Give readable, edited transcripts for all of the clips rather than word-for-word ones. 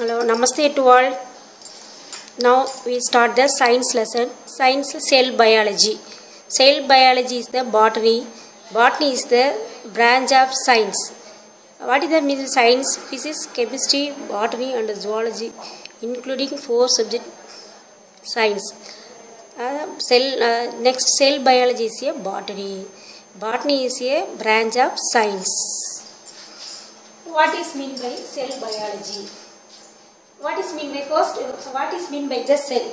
Hello, namaste to all. Now we start the science lesson. Science cell biology. Cell biology is the botany. Botany is the branch of science. What is the meaning of science? Physics, chemistry, botany and zoology, including 4 subject science. Next cell biology is a botany. Botany is a branch of science. What is mean by cell biology? What is mean by first? What is mean by the cell?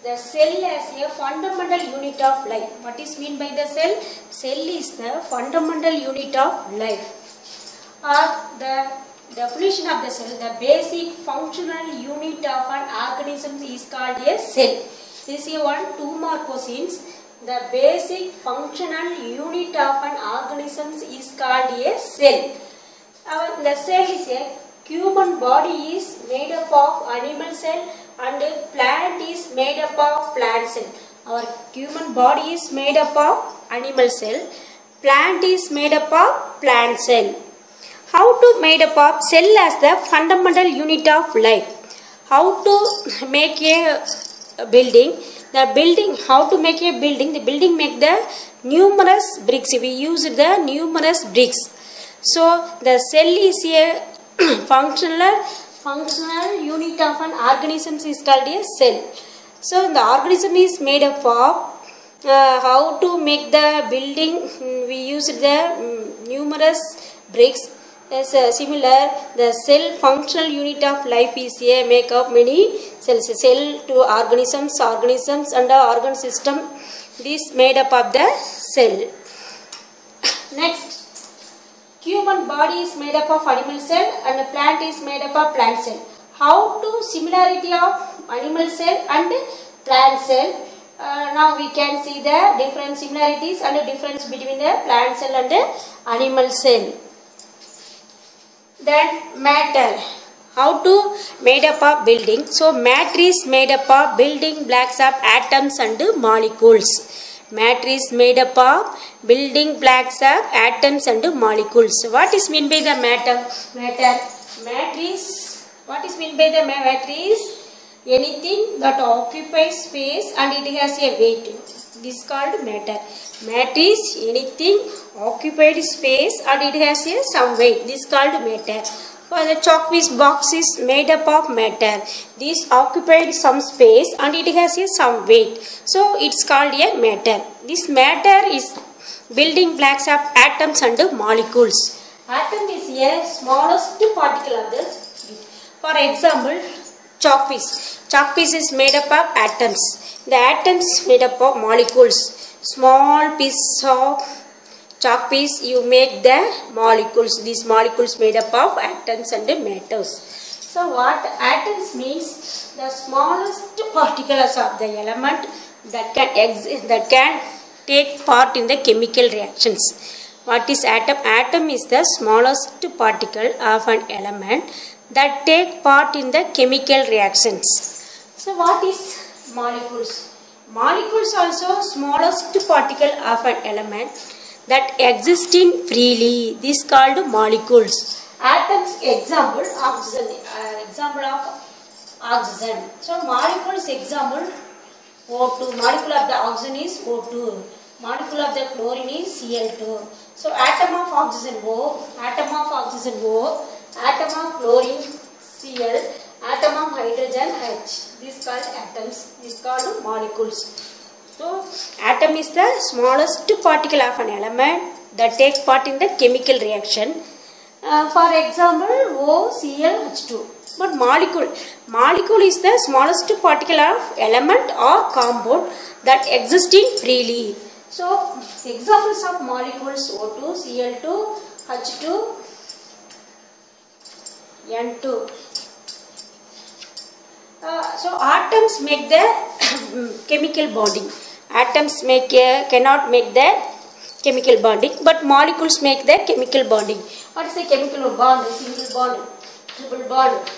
The cell is a fundamental unit of life. What is mean by the cell? Cell is the fundamental unit of life. Or the definition of the cell, the basic functional unit of an organism is called a cell. This is two more questions. The basic functional unit of an organism is called a cell. The cell is a human body is made up of animal cell and plant is made up of plant cell. Our human body is made up of animal cell. Plant is made up of plant cell. How to made up of cell as the fundamental unit of life? How to make a building? The building, how to make a building? The building make the numerous bricks. We use the numerous bricks. So the cell is a functional unit of an organism is called a cell. So the organism is made up of how to make the building. We use the numerous bricks. As similar, the cell functional unit of life is a make of many cells. Cell to organisms and the organ system. This made up of the cell. Next. Human body is made up of animal cell and plant is made up of plant cell. How to similarity of animal cell and plant cell? Now we can see the different similarities and the difference between the plant cell and the animal cell. Then matter. How to made up of building? So matter is made up of building blocks of atoms and molecules. Matter is made up of building blocks of atoms and molecules. What is mean by the matter? Matter is, what is mean by the matter is anything that occupies space and it has a weight. This is called matter. Matter is anything occupied space and it has a some weight. This is called matter. For the chalk piece box is made up of matter. This occupied some space and it has a some weight. So it's called a matter. This matter is building blocks of atoms and molecules. Atom is a smallest particle of this. For example, chalk piece. Chalk piece is made up of atoms. The atoms made up of molecules. Small piece of chalk piece, you make the molecules. These molecules made up of atoms and matters. So what atoms means? The smallest particles of the element that can take part in the chemical reactions. What is atom? Atom is the smallest particle of an element that take part in the chemical reactions. So what is molecules? Molecules also smallest particle of an element that existing freely. This is called molecules. Atoms example oxygen. Example of oxygen. So molecules example O2. Molecule of the oxygen is O2. Molecule of the chlorine is Cl2. So atom of oxygen O. Atom of oxygen O. Atom of chlorine Cl. Atom of hydrogen H. This is called atoms. This is called molecules. So, atom is the smallest particle of an element that take part in the chemical reaction. For example, OClH2. But molecule is the smallest particle of element or compound that existing freely. So, examples of molecules O2, Cl2, H2, N2. So, atoms make the chemical bonding. Atoms cannot make the chemical bonding, but molecules make the chemical bonding. What is the chemical bond? Single bond, triple bond,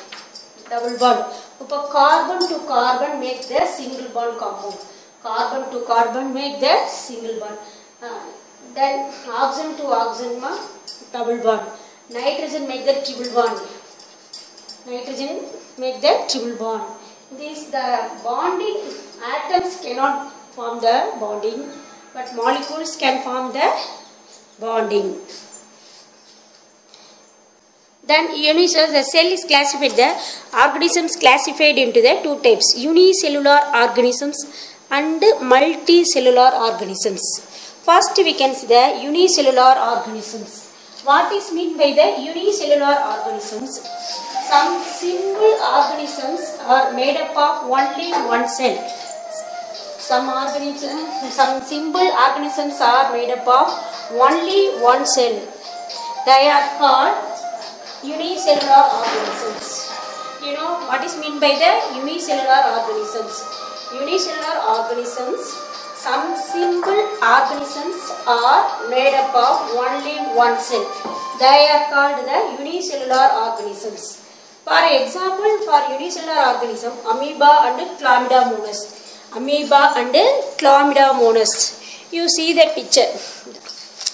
double bond. Carbon to carbon make the single bond compound. Carbon to carbon make the single bond. Then oxygen to oxygen double bond. Nitrogen make the triple bond. Nitrogen make the triple bond. The bonding atoms cannot form the bonding, but molecules can form the bonding. Then the cell is classified, the organisms classified into the two types, unicellular organisms and multicellular organisms. First we can see the unicellular organisms. What is meant by the unicellular organisms? Some single organisms are made up of only one cell. Some simple organisms are made up of only one cell. They are called unicellular organisms. You know what is meant by the unicellular organisms? Unicellular organisms, some simple organisms are made up of only one cell. They are called the unicellular organisms. For example, for unicellular organism, amoeba and chlamydomonas. Amoeba and chlamydomonas. You see the picture.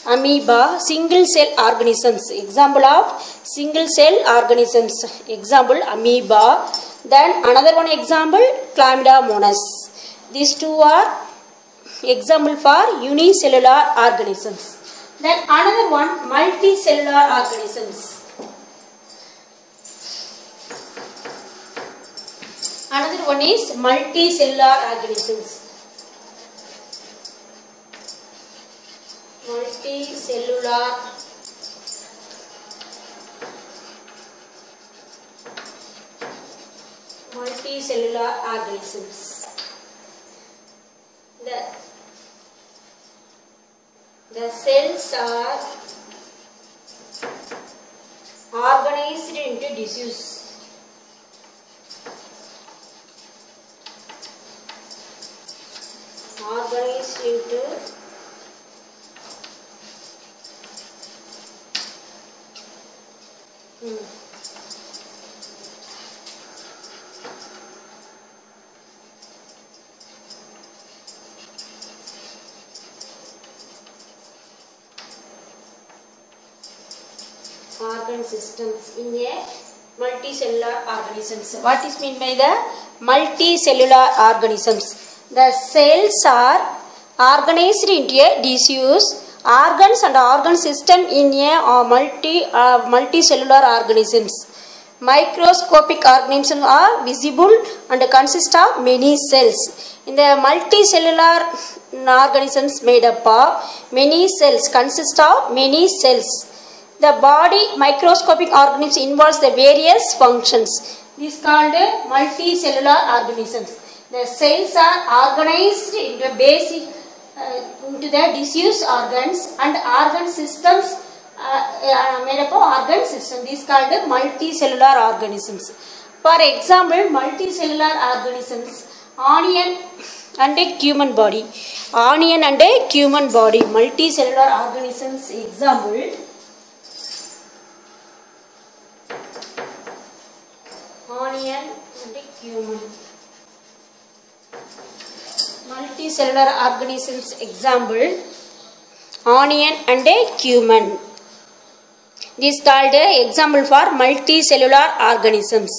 Amoeba, single cell organisms. Example of single cell organisms. Example, amoeba. Then another one example, chlamydomonas. These two are example for unicellular organisms. Then another one, multicellular organisms. Another one is multicellular organisms. Multicellular organisms. The cells are organized into tissues. Organized into organ systems in a multicellular organisms. What is meant by the multicellular organisms? The cells are organized into a tissues, organs and organ system in a multicellular organisms. Microscopic organisms are visible and consist of many cells. In the multicellular organisms made up of many cells, consist of many cells. The body microscopic organisms involves the various functions. This is called multicellular organisms. The cells are organized into into the tissues organs and organ systems made up of organ system. This is called multicellular organisms. For example, multicellular organisms, onion and a human body. Onion and a human body. Multicellular organisms example. Onion and a human. Multicellular organisms example, onion and a cumin. This is called a example for multicellular organisms.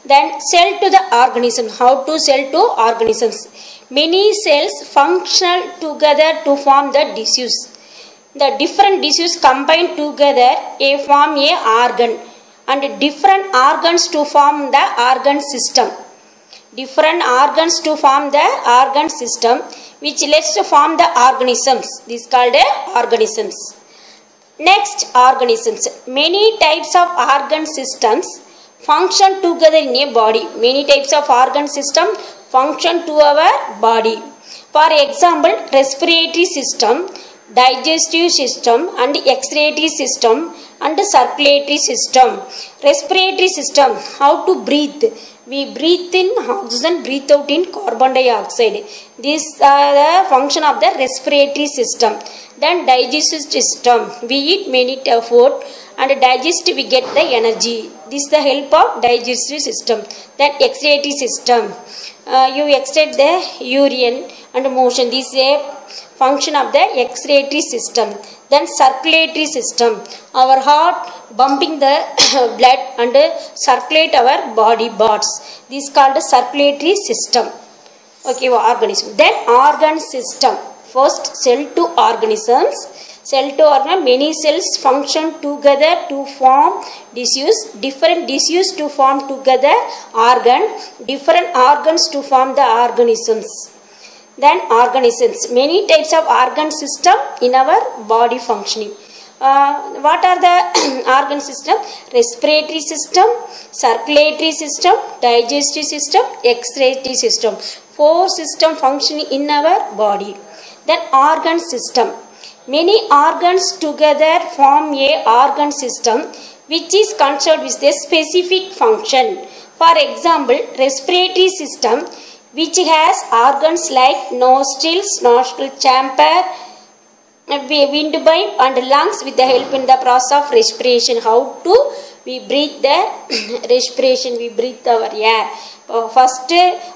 Then cell to the organism. How to cell to organisms? Many cells function together to form the tissues. The different tissues combine together to form a organ, and different organs to form the organ system. Different organs to form the organ system, which leads to form the organisms. This is called organisms. Next, organisms. Many types of organ systems function together in a body. Many types of organ system function to our body. For example, respiratory system, digestive system and excretory system and circulatory system. Respiratory system, how to breathe? We breathe in oxygen, breathe out in carbon dioxide. These are the function of the respiratory system. Then digestive system, we eat many food and digest we get the energy. This is the help of digestive system. Then excretory system, you excrete the urine and motion. This is a function of the excretory system. Then circulatory system, our heart bumping the blood and circulate our body parts. This is called circulatory system. Okay, organism. Then organ system. First, cell to organisms. Cell to organ, many cells function together to form tissues. Different tissues to form together organ. Different organs to form the organisms. Then organisms. Many types of organ system in our body functioning. What are the organ system? Respiratory system, circulatory system, digestive system, excretory system. 4 systems functioning in our body. Then organ system. Many organs together form a organ system which is concerned with a specific function. For example, respiratory system which has organs like nostrils, nostril chamber, windpipe and lungs with the help in the process of respiration. How to we breathe the respiration, we breathe our air. First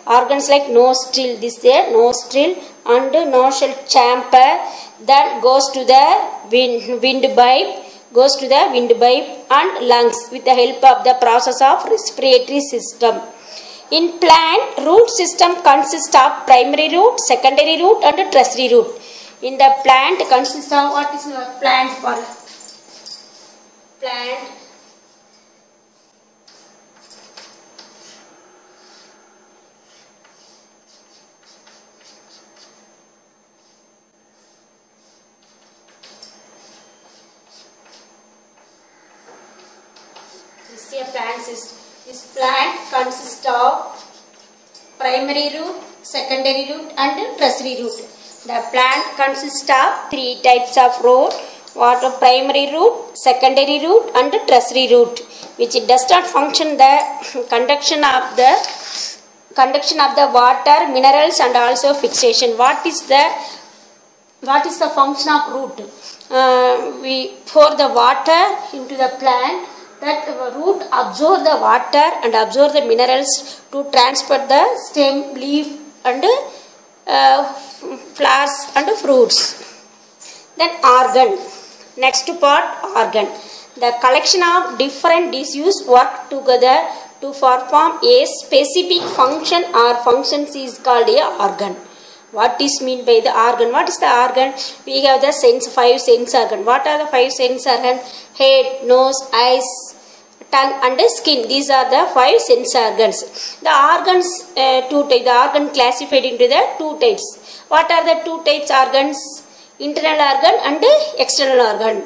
organs like nostril, this is the nostril and nostril chamber, then goes to the windpipe, and lungs with the help of the process of respiratory system. In plant, root system consists of primary root, secondary root and tertiary root. In the plant consists of what is plant for plant? This is a plant system. This plant consists of primary root, secondary root and tertiary root. The plant consists of 3 types of root. What are primary root, secondary root and tertiary root, which does not function the conduction of the water, minerals and also fixation. What is the function of root? We pour the water into the plant. That root absorb the water and absorb the minerals to transport the stem, leaf and flowers and fruits. Then organ. Next part, organ. The collection of different tissues work together to perform a specific function or functions is called a organ. What is mean by the organ? What is the organ? We have the 5 sense organ. What are the 5 sense organ? Head, nose, eyes, tongue and skin. These are the 5 sense organs. The organs, 2 types. The organ classified into the 2 types. What are the 2 types organs? Internal organ and external organ.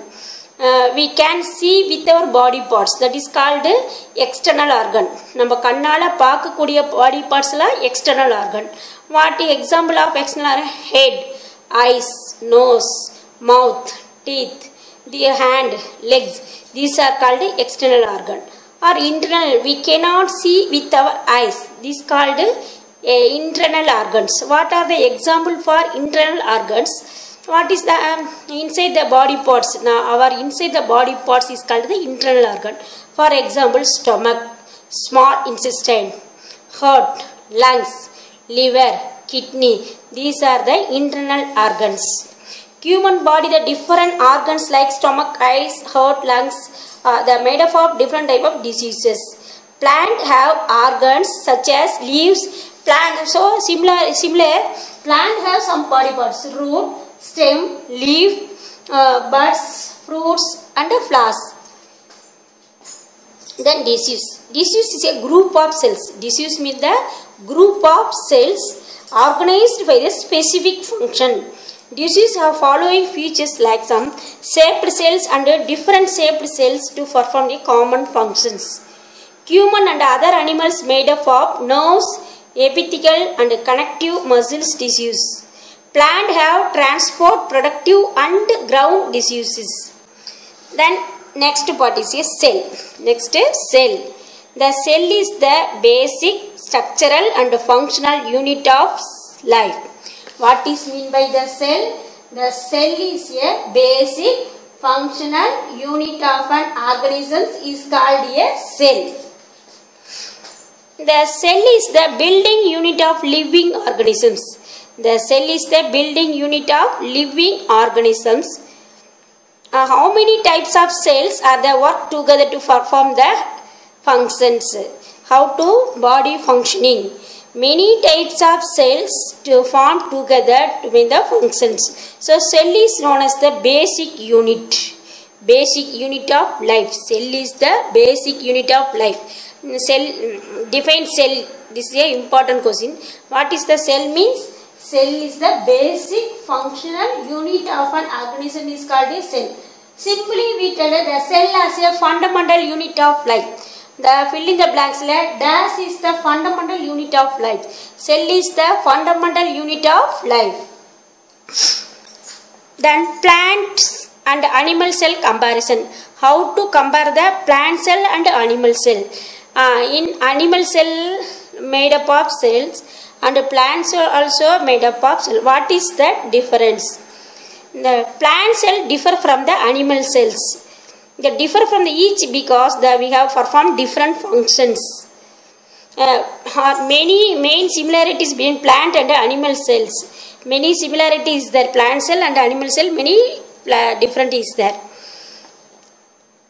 We can see with our body parts. That is called external organ. நம்ம கண்ணால பார்க்கக்கூடிய body parts எல்லாம் external organ. What example of external organ? Head, eyes, nose, mouth, teeth, the hand, legs. These are called external organ. Or internal, we cannot see with our eyes. This is called internal organs. What are the example for internal organs? What is the inside the body parts? Now our inside the body parts is called the internal organ. For example, stomach, small intestine, heart, lungs, liver, kidney. These are the internal organs. Human body, the different organs like stomach, eyes, heart, lungs, they are made up of different type of diseases. Plant have organs such as leaves. Plant, so similar. Plant have some body parts: root, stem, leaf, buds, fruits and flowers. Then disease. Disease is a group of cells. Disease means the group of cells organized by the specific function. Disease have following features like some shaped cells and different shaped cells to perform the common functions. Human and other animals made up of nerves, epithelial and connective muscles tissues. Plant have transport, productive and ground diseases. Then next part is a cell. Next is cell. The cell is the basic structural and functional unit of life. What is mean by the cell? The cell is a basic functional unit of an organism is called a cell. The cell is the building unit of living organisms. The cell is the building unit of living organisms. How many types of cells are there work together to perform the functions? How to body functioning? Many types of cells to form together to make the functions. So cell is known as the basic unit. Basic unit of life. Cell is the basic unit of life. Cell, define cell. This is an important question. What is the cell means? Cell is the basic functional unit of an organism is called a cell. Simply we tell the cell as a fundamental unit of life. The fill in the blanks dash is the fundamental unit of life. Cell is the fundamental unit of life. Then plant and animal cell comparison. How to compare the plant cell and animal cell? In animal cell made up of cells and plants are also made up of cells. What is the difference? The plant cell differ from the animal cells. They differ from each because we have performed different functions. Many main similarities between plant and animal cells. Many similarities there. Plant cell and animal cell. Many different is there.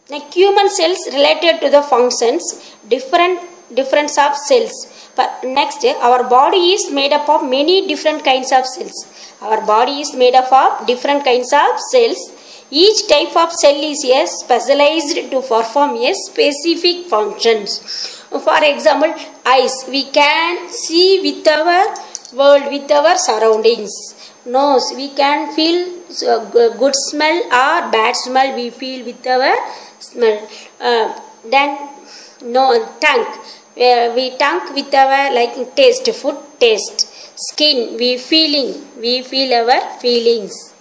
Like human cells related to the functions. Difference of cells. But next, our body is made up of many different kinds of cells. Our body is made up of different kinds of cells. Each type of cell is specialized to perform a specific functions. For example, eyes. We can see with our world, with our surroundings. Nose. We can feel good smell or bad smell. We feel with our smell. Then, tongue. We tongue with our taste, food taste. Skin. We feel our feelings.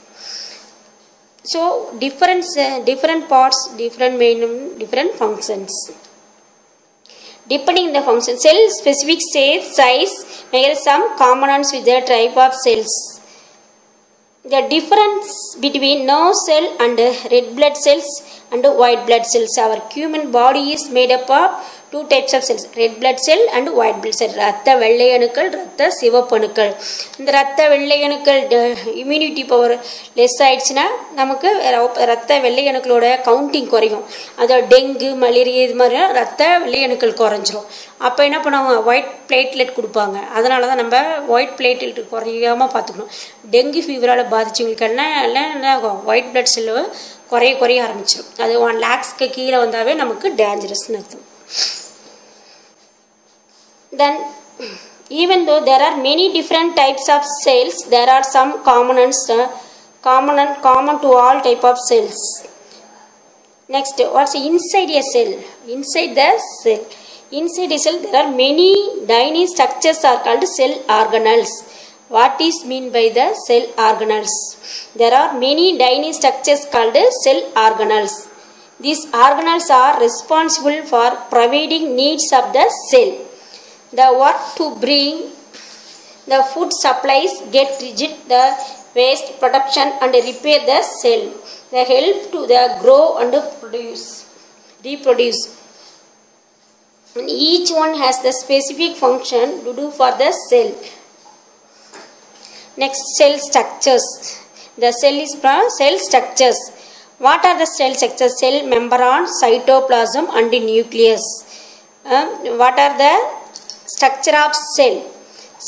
So different parts, different functions. Depending on the function, cell specific shape, size, make some components with the type of cells. The difference between nerve cell and red blood cells and white blood cells. Our human body is made up of two types of cells, red blood cell and white blood cell. ரத்த வெள்ளை அணுக்கள், ரத்த சிவப்பு அணுக்கள். இந்த ரத்த வெள்ளை அணுக்கள் இம்யூனிட்டி பவர் லெஸ் ஆயிடுச்சுன்னா நமக்கு ரத்த வெள்ளை அணுக்களோட கவுண்டிங் குறையும். அது டெங்கு, மலேரியா இது மாதிரி ரத்த வெள்ளை அணுக்கள் குறைஞ்சிரும். அப்போ என்ன பண்ணுவாங்க, ஒயிட் பிளேட்லெட் கொடுப்பாங்க. அதனால தான் நம்ம ஒயிட் பிளேட்லெட் குறையாமல் பார்த்துக்கணும். டெங்கு ஃபீவரால் பாதிச்சவங்களுக்கு என்ன ஆகும், ஒயிட் பிளட் செல்லு குறைய ஆரம்பிச்சிடும். அது 1 lakhsக்கு கீழே வந்தாவே நமக்கு டேஞ்சரஸ்னு அர்த்தம். Then, even though there are many different types of cells, there are some components common to all type of cells. Next, what's inside a cell? Inside the cell. Inside a cell, there are many tiny structures are called cell organelles. What is mean by the cell organelles? There are many tiny structures called cell organelles. These organelles are responsible for providing needs of the cell. The work to bring the food supplies, get rigid the waste production and repair the cell. They help to grow and reproduce. And each one has the specific function to do for the cell. Next, cell structures. The cell is cell structures. What are the cell structures? Cell membran, cytoplasm and nucleus. What are the structure of cell?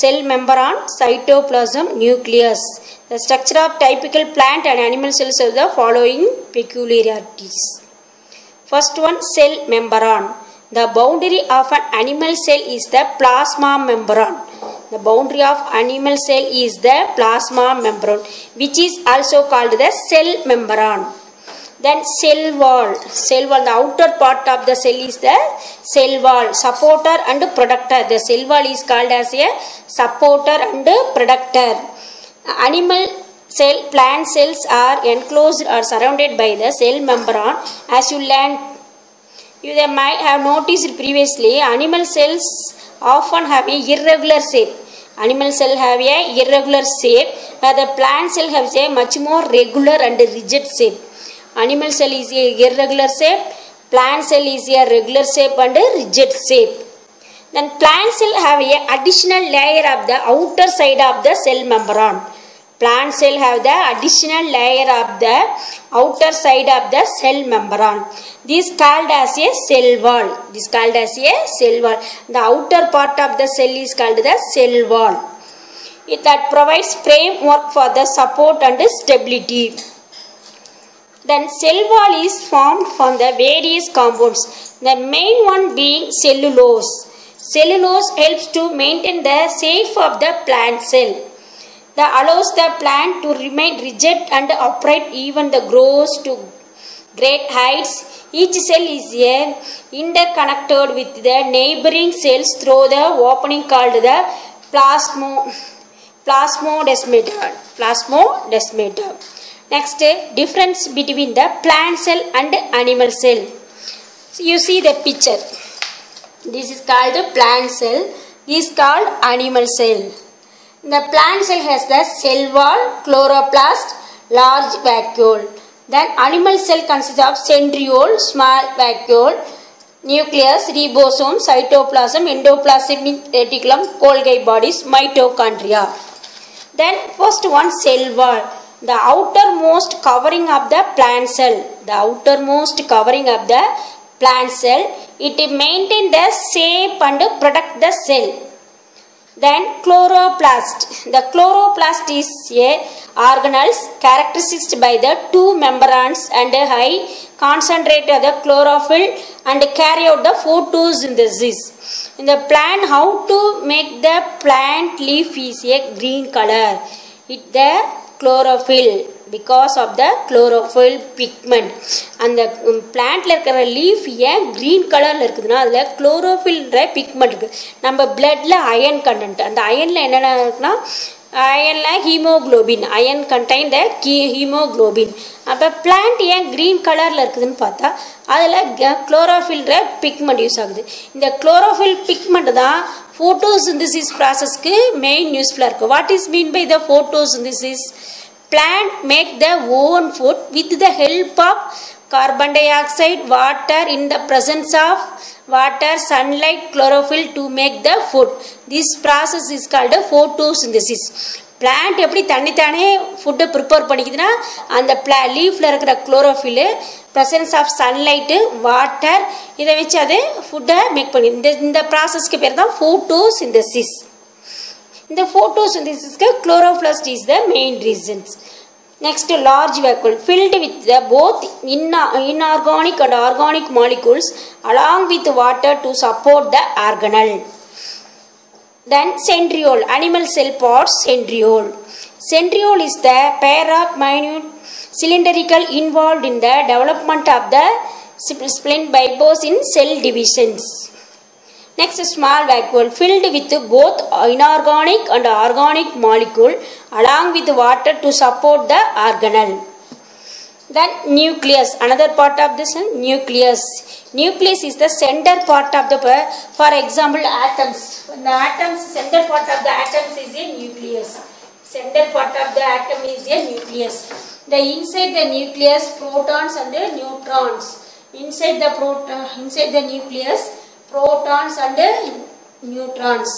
Cell membran, cytoplasm, nucleus. The structure of typical plant and animal cells have the following peculiarities. First one, cell membran. The boundary of an animal cell is the plasma membrane. The boundary of animal cell is the plasma membrane, which is also called the cell membrane. Then cell wall. Cell wall, the outer part of the cell is the cell wall, supporter and protector. The cell wall is called as a supporter and protector. Animal cell, plant cells are enclosed or surrounded by the cell membrane. As you learned, you might have noticed previously, animal cells often have a irregular shape. Animal cell have a irregular shape, where the plant cell has a much more regular and rigid shape. Animal cell is a irregular shape, plant cell is a regular shape and a rigid shape. Then plant cell have a additional layer of the outer side of the cell membrane. Plant cell have the additional layer of the outer side of the cell membrane. This called as a cell wall. This called as a cell wall. The outer part of the cell is called the cell wall. That provides framework for the support and stability. Then cell wall is formed from the various compounds. The main one being cellulose. Cellulose helps to maintain the shape of the plant cell. That allows the plant to remain rigid and upright even the grows to great heights. Each cell is interconnected with the neighboring cells through the opening called the plasmodesmater. Next, difference between the plant cell and animal cell. So you see the picture. This is called the plant cell. This is called animal cell. The plant cell has the cell wall, chloroplast, large vacuole. Then animal cell consists of centriole, small vacuole, nucleus, ribosome, cytoplasm, endoplasmic reticulum, Golgi bodies, mitochondria. Then first one, cell wall. The outermost covering of the plant cell. The outermost covering of the plant cell. It maintains the shape and protect the cell. Then chloroplast. The chloroplast is a organelles characterized by the two membranes and a high concentrate of the chlorophyll and carry out the photosynthesis. In the plant, how to make the plant leaf is a green color. It the chlorophyll, because of the chlorophyll pigment. And the plant இருக்கிற leaf ஏன் green colorல இருக்குதுன்னா அதில் chlorophyll pigment இருக்கு. நம்ம bloodல iron content, அந்த ironல என்னென்ன இருக்குன்னா ironல hemoglobin, iron contain the hemoglobin. அப்போ plant ஏன் green colorல இருக்குதுன்னு பார்த்தா அதில் chlorophyll pigment யூஸ் ஆகுது. இந்த chlorophyll pigment தான் photosynthesis processக்கு main useful இருக்கு. What is mean by the photosynthesis? Plant make their own food with the help of carbon dioxide, water, in the presence of water, sunlight, chlorophyll to make the food. This process is called a photosynthesis. Plant எப்படி தனித்தானே ஃபுட்டை prepare பண்ணிக்குதுன்னா அந்த லீஃபில் இருக்கிற chlorophyll, presence of sunlight, water, இதை வச்சு அது ஃபுட்டை make பண்ணி இந்த ப்ராசஸ்க்கு பேர் தான் photosynthesis. In the photosynthesis, chloroplast is the main reasons. Next, large vacuole filled with the both inorganic and organic molecules along with water to support the organelle. Then centriole, animal cell parts, centriole. Centriole is the pair of minute cylindrical involved in the development of the splenomegaly in cell divisions. Next, small vacuole filled with both inorganic and organic molecule along with water to support the organelle. Then nucleus, another part of this nucleus. Nucleus is the center part of the, for example, atoms. The atoms, center part of the atoms is a nucleus. Center part of the atom is a nucleus. The inside the nucleus, protons and neutrons. Inside the nucleus, protons and neutrons.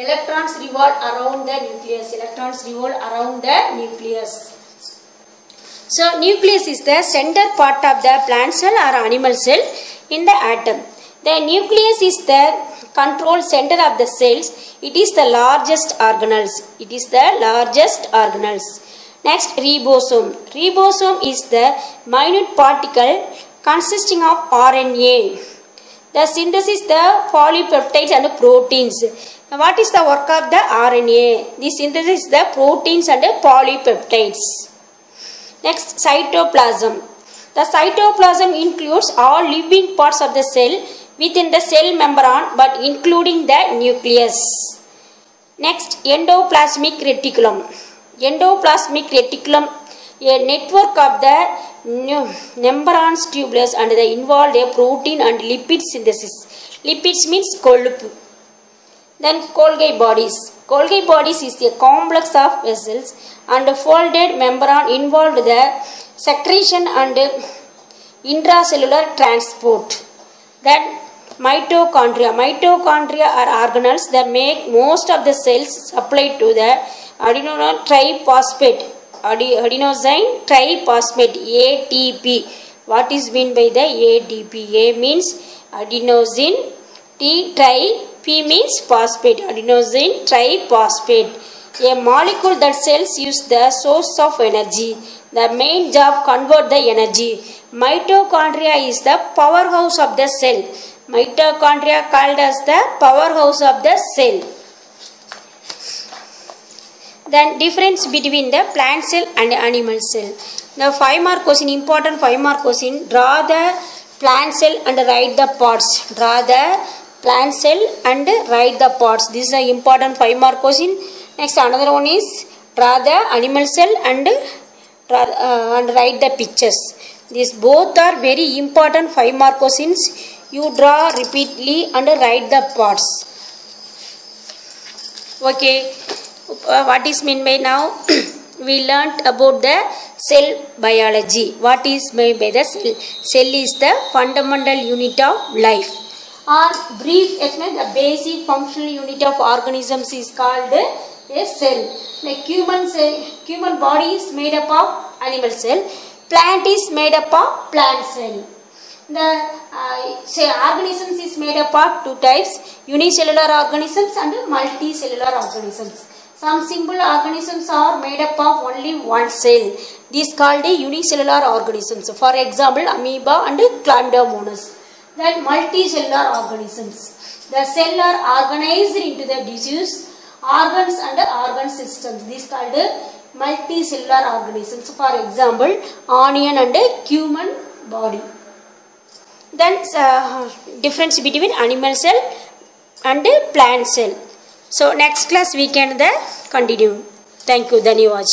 Electrons revolve around the nucleus. Electrons revolve around the nucleus. So, nucleus is the center part of the plant cell or animal cell in the atom. The nucleus is the control center of the cells. It is the largest organelles. It is the largest organelles. Next, ribosome. Ribosome is the minute particle consisting of RNA. The synthesis the polypeptides and proteins. Now, what is the work of the RNA? The synthesis the proteins and polypeptides. Next, cytoplasm. The cytoplasm includes all living parts of the cell within the cell membrane but including the nucleus. Next, endoplasmic reticulum. Endoplasmic reticulum, a network of the membranes, tubules and they involve a protein and lipid synthesis. Lipids means கொழுப்பு. Then Golgi bodies. Golgi bodies is a complex of vessels and folded membrane involved the secretion and intracellular transport. Then mitochondria. Mitochondria are organelles that make most of the cells supply to the Adenosine triphosphate. Adenosine triphosphate, ATP. What is mean by the ATP? A means adenosine, P means phosphate. Adenosine triphosphate. A molecule that cells use the source of energy. The main job convert the energy. Mitochondria is the powerhouse of the cell. Mitochondria called as the powerhouse of the cell. Then difference between the plant cell and animal cell. The 5-mark question, important 5-mark question. Draw the plant cell and write the parts. Draw the plant cell and write the parts. This is an important 5-mark question. Next, another one is draw the animal cell and write the pictures. These both are very important 5-mark questions. You draw repeatedly and write the parts. Okay. What is meant by now? We learnt about the cell biology. What is meant by the cell? Cell is the fundamental unit of life. Or brief explanation, the basic functional unit of organisms is called a cell. Like human body is made up of animal cell. Plant is made up of plant cell. The organisms is made up of 2 types, unicellular organisms and multicellular organisms. Some simple organisms are made up of only one cell. This is called a unicellular organisms. For example, amoeba and chlamydomonas. Then multicellular organisms. The cell are organized into the tissues, organs and organ systems. This is called multicellular organisms. For example, onion and human body. Then difference between animal cell and plant cell. So next class we can continue. Thank you. Dhanyawad.